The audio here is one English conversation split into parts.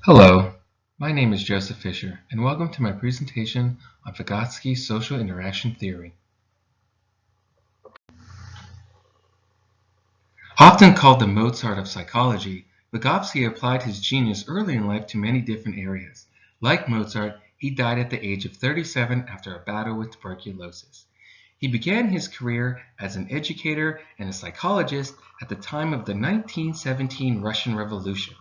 Hello, my name is Joseph Fischer, and welcome to my presentation on Vygotsky's social interaction theory. Often called the Mozart of psychology, Vygotsky applied his genius early in life to many different areas. Like Mozart, he died at the age of 37 after a battle with tuberculosis. He began his career as an educator and a psychologist at the time of the 1917 Russian Revolution.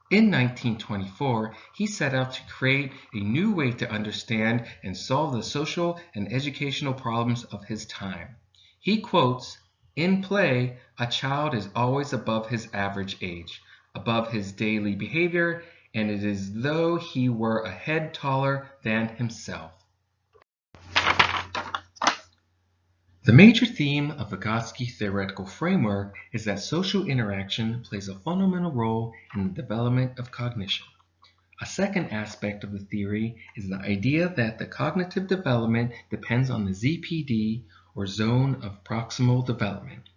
In 1924, he set out to create a new way to understand and solve the social and educational problems of his time. He quotes, "In play, a child is always above his average age, above his daily behavior, and it is as though he were a head taller than himself." The major theme of Vygotsky's theoretical framework is that social interaction plays a fundamental role in the development of cognition. A second aspect of the theory is the idea that the cognitive development depends on the ZPD, or zone of proximal development.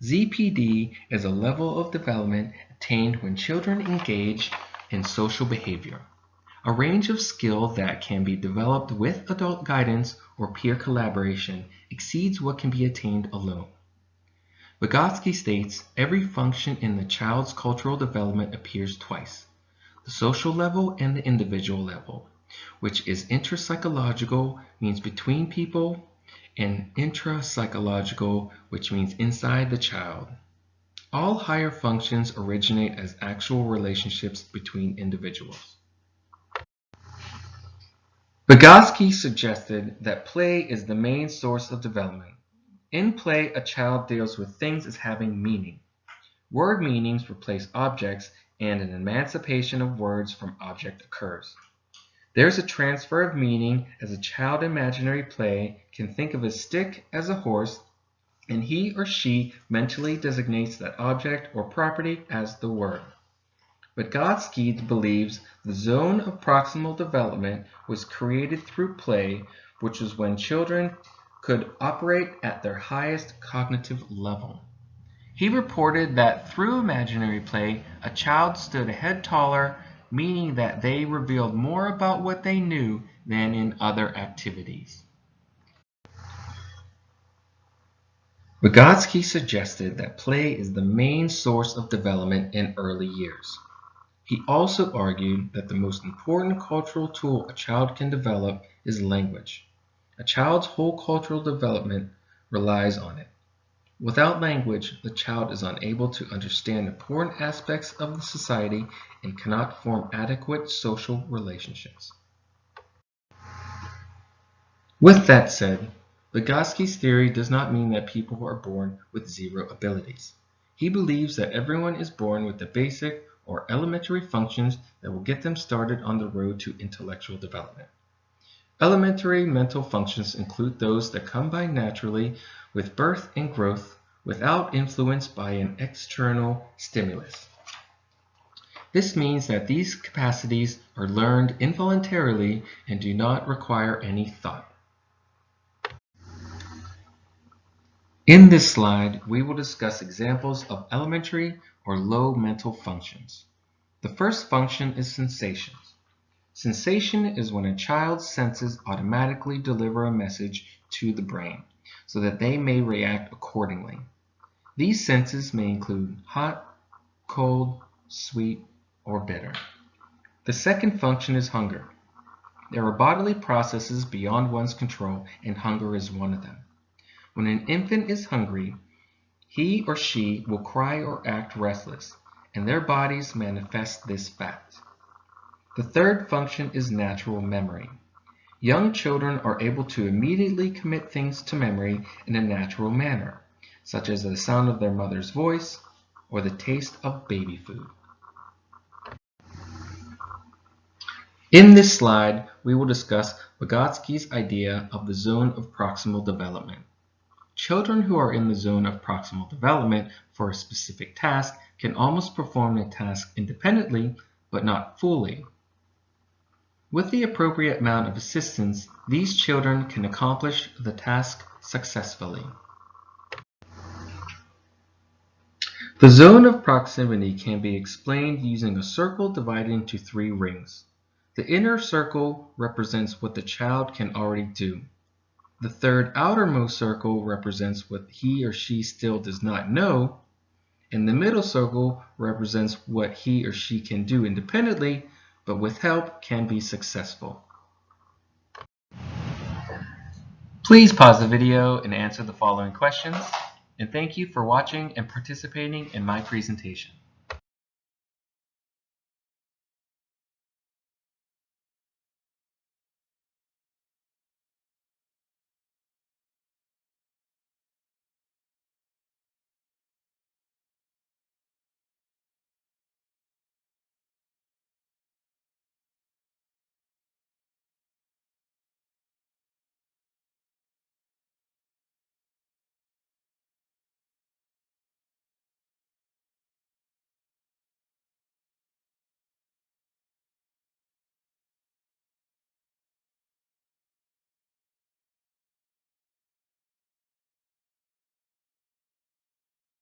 ZPD is a level of development attained when children engage in social behavior, a range of skill that can be developed with adult guidance or peer collaboration exceeds what can be attained alone. Vygotsky states every function in the child's cultural development appears twice: the social level and the individual level, which is intrapsychological, means between people, and intrapsychological, which means inside the child. All higher functions originate as actual relationships between individuals. Vygotsky suggested that play is the main source of development. In play, a child deals with things as having meaning. Word meanings replace objects, and an emancipation of words from object occurs. There's a transfer of meaning as a child imaginary play can think of a stick as a horse, and he or she mentally designates that object or property as the word. Vygotsky believes the zone of proximal development was created through play, which was when children could operate at their highest cognitive level. He reported that through imaginary play, a child stood a head taller, meaning that they revealed more about what they knew than in other activities. Vygotsky suggested that play is the main source of development in early years. He also argued that the most important cultural tool a child can develop is language. A child's whole cultural development relies on it. Without language, the child is unable to understand important aspects of the society and cannot form adequate social relationships. With that said, Vygotsky's theory does not mean that people are born with zero abilities. He believes that everyone is born with the basic or elementary functions that will get them started on the road to intellectual development. Elementary mental functions include those that come by naturally with birth and growth without influence by an external stimulus. This means that these capacities are learned involuntarily and do not require any thought. In this slide, we will discuss examples of elementary or low mental functions. The first function is sensations. Sensation is when a child's senses automatically deliver a message to the brain so that they may react accordingly. These senses may include hot, cold, sweet, or bitter. The second function is hunger. There are bodily processes beyond one's control, and hunger is one of them. When an infant is hungry, he or she will cry or act restless, and their bodies manifest this fact. The third function is natural memory. Young children are able to immediately commit things to memory in a natural manner, such as the sound of their mother's voice or the taste of baby food. In this slide, we will discuss Vygotsky's idea of the zone of proximal development. Children who are in the zone of proximal development for a specific task can almost perform the task independently, but not fully. With the appropriate amount of assistance, these children can accomplish the task successfully. The zone of proximity can be explained using a circle divided into 3 rings. The inner circle represents what the child can already do. The third outermost circle represents what he or she still does not know, and the middle circle represents what he or she can do independently, but with help can be successful. Please pause the video and answer the following questions, and thank you for watching and participating in my presentation.